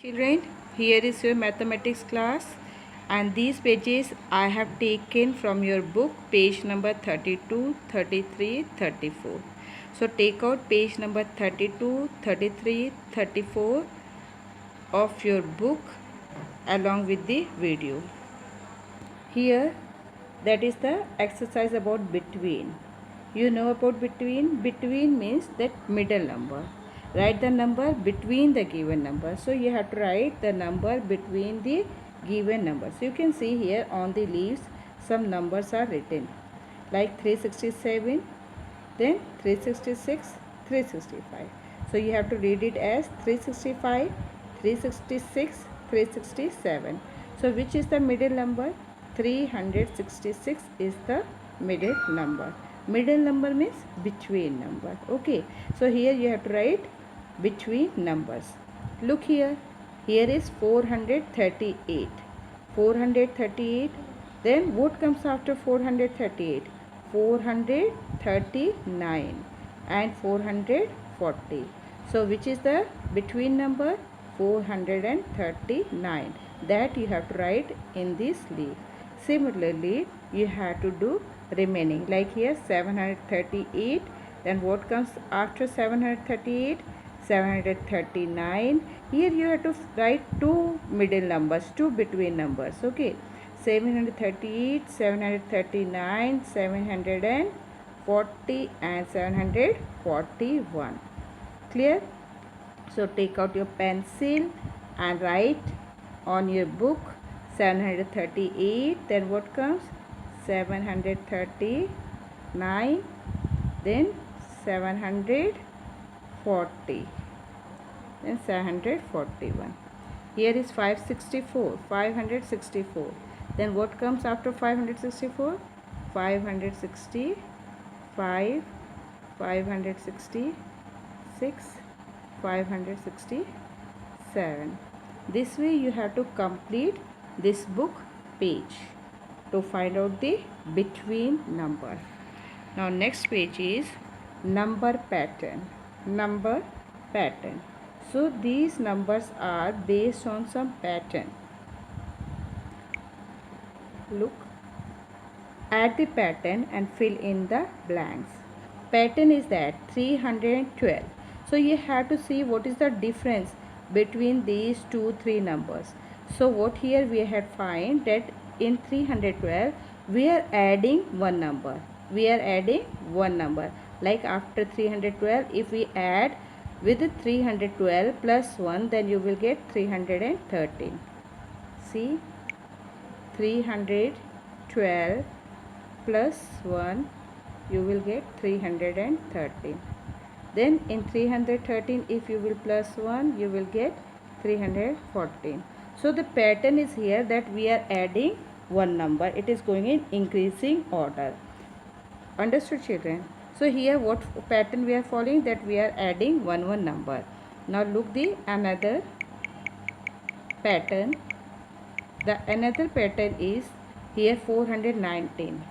Children, here is your mathematics class, and these pages I have taken from your book, page number 32, 33, 34. So take out page number 32, 33, 34 of your book along with the video. Here, that is the exercise about between. You know about between? Between means that middle number. Write the number between the given number. So you have to write the number between the given numbers. You can see here on the leaves some numbers are written like 367, then 366, 365. So you have to read it as 365, 366, 367. So which is the middle number? 366 is the middle number. Middle number means between number. Okay. So here you have to write between numbers. Look here. Here is 438. 438. Then what comes after 438? 439 and 440. So which is the between number? 439. That you have to write in this leaf. Similarly, you have to do remaining. Like here 738. Then what comes after 738? 739. Here you have to write two middle numbers, two between numbers. Okay. 738, 739, 740 and 741. Clear? So take out your pencil and write on your book 738. Then what comes? 739. Then 740. Then 741. Here is 564. 564. Then what comes after 564? 565, 566, 567. This way you have to complete this book page to find out the between number. Now next page is number pattern. Number pattern. So these numbers are based on some pattern. Look, add the pattern and fill in the blanks. Pattern is that 312. So you have to see what is the difference between these three numbers. So what here we have find that in 312 we are adding one number. We are adding one number. Like after 312, if we add with 312 plus 1, then you will get 313. See, 312 plus 1, you will get 313. Then in 313, if you will plus 1, you will get 314. So the pattern is here that we are adding one number. It is going in increasing order. Understood, children? So here what pattern we are following? That we are adding one number. Now look the another pattern. The another pattern is here 419.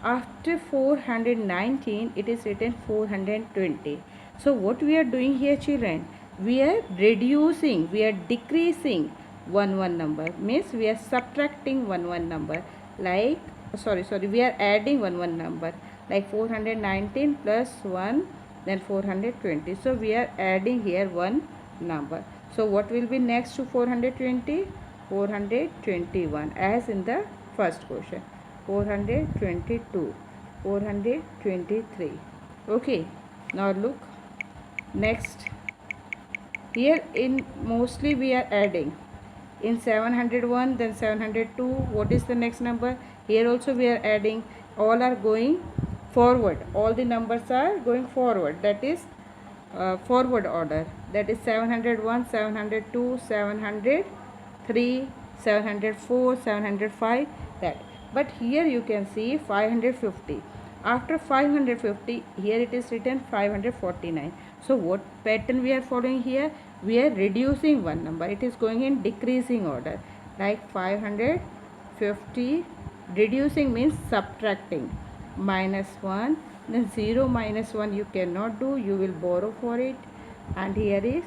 After 419, it is written 420. So what we are doing here, children? We are reducing, we are decreasing one number. Means we are subtracting one number. Like, we are adding one number. Like 419 plus 1, then 420. So we are adding here one number. So what will be next to 420? 421, as in the first question. 422, 423. Okay. Now look. Next. Here in mostly we are adding. In 701, then 702. What is the next number? Here also we are adding. All are going forward. All the numbers are going forward. That is forward order. That is 701, 702, 703, 704, 705, that. But here you can see 550. After 550, here it is written 549. So what pattern we are following here? We are reducing one number. It is going in decreasing order. Like 550, reducing means subtracting. Minus 1, then 0 minus 1 you cannot do, you will borrow for it. And here is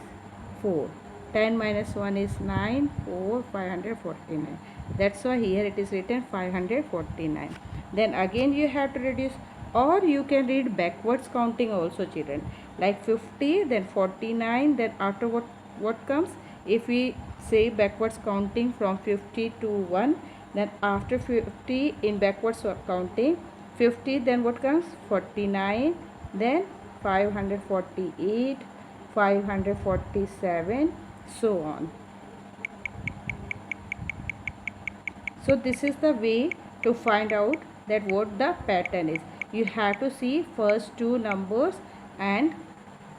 4. 10 minus 1 is 9, 4, 549. That's why here it is written 549. Then again you have to reduce, or you can read backwards counting also, children. Like 50, then 49, then after what comes? If we say backwards counting from 50 to 1, then after 50 in backwards counting, 50, then what comes? 49, then 548, 547, so on. So this is the way to find out that what the pattern is. You have to see first two numbers and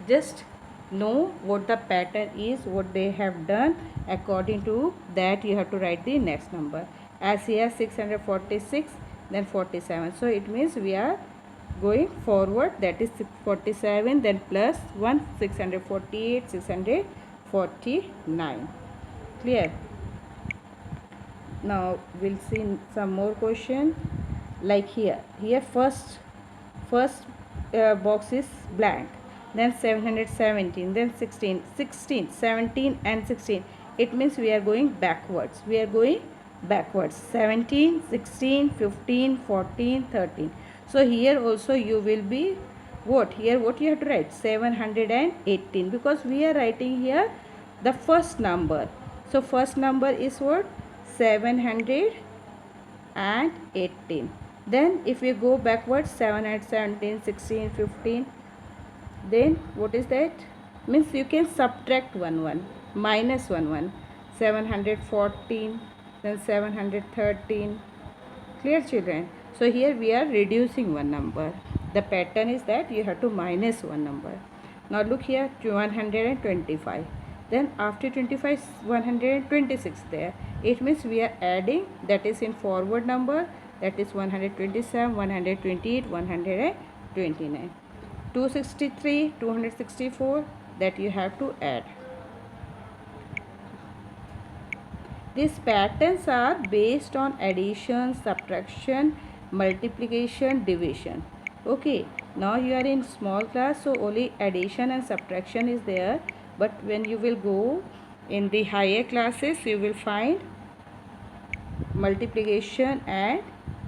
just know what the pattern is, what they have done. According to that you have to write the next number. As here 646, then 47. So it means we are going forward, that is 647, then plus 1, 648, 649. Clear? Now we'll see some more question. Like here first box is blank, then 717, then 16, 17 and 16. It means we are going backwards. 17, 16, 15, 14, 13. So here also you will be what you have to write 718, because we are writing here the first number. So first number is what? 718. Then if we go backwards, 717, 16, 15, then what is that? Means you can subtract 1 minus 1 714, then 713. Clear, children? So here we are reducing one number. The pattern is that you have to minus one number. Now look here, 125. Then after 25, 126 there. It means we are adding, that is in forward number, that is 127, 128, 129. 263, 264, that you have to add. These patterns are based on addition, subtraction, multiplication, division. Okay, now you are in small class, so only addition and subtraction is there. But when you will go in the higher classes, you will find multiplication and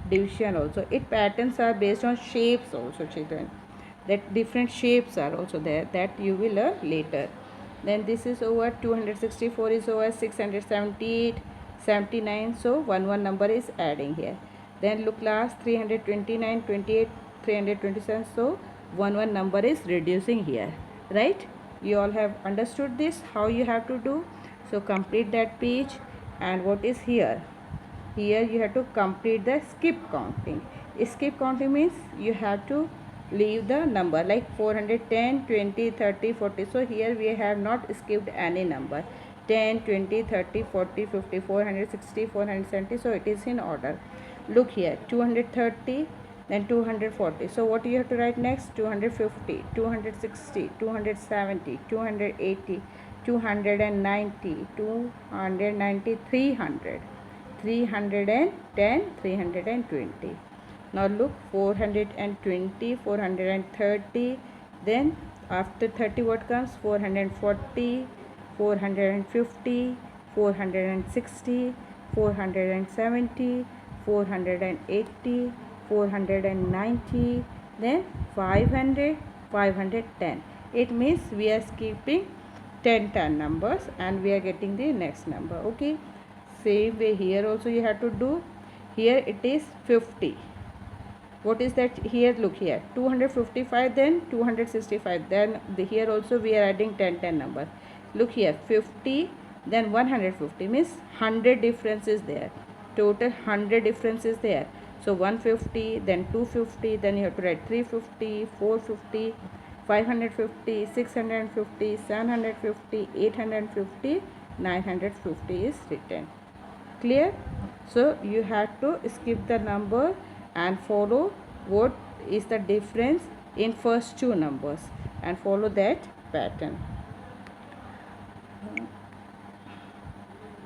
division also. It patterns are based on shapes also, children. That different shapes are also there, that you will learn later. Then this is over 264 is over 678, 79. So one number is adding here. Then look last 329, 28, 327. So one number is reducing here, right? You all have understood this, how you have to do. So complete that page. And what is here? Here you have to complete the skip counting. Skip counting means you have to leave the number, like 410, 20, 30, 40. So here we have not skipped any number. 10, 20, 30, 40, 50, 460, 470. So it is in order. Look here, 230, then 240. So what you have to write next? 250, 260, 270, 280, 290, 290, 300, 310, 320. Now look, 420, 430, then after 30 what comes? 440, 450, 460, 470, 480, 490, then 500, 510. It means we are skipping 10 numbers and we are getting the next number. Okay, same way here also you have to do. Here it is 50. What is that? Here look here, 255, then 265, then here also we are adding 10 number. Look here, 50, then 150, means 100 difference is there. Total 100 difference is there. So 150, then 250, then you have to write 350, 450, 550, 650, 750, 850, 950 is written. Clear? So you have to skip the number and follow what is the difference in first two numbers and follow that pattern.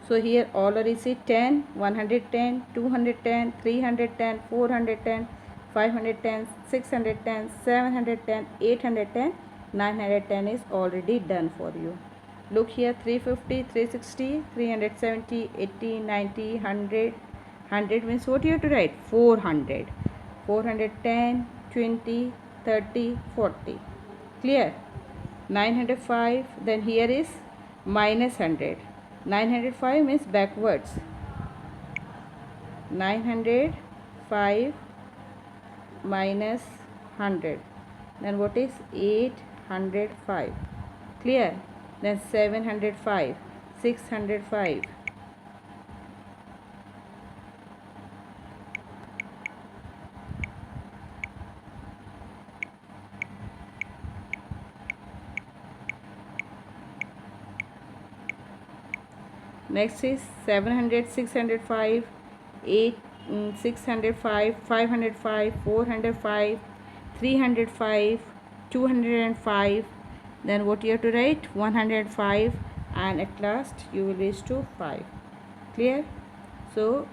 So here all are received 10, 110, 210, 310, 410, 510, 610, 710, 810, 910 is already done for you. Look here, 350, 360, 370, 80, 90, 100. 100 means what you have to write? 400. 410, 20, 30, 40. Clear? 905, then here is minus 100. 905 means backwards. 905 minus 100. Then what is 805? Clear? Then 705, 605. Next is 700, 605, 8, 605, 505, 405, 305, 205. Then what you have to write? 105, and at last you will reach to 5. Clear? So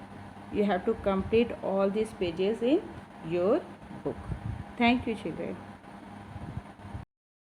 you have to complete all these pages in your book. Thank you, children.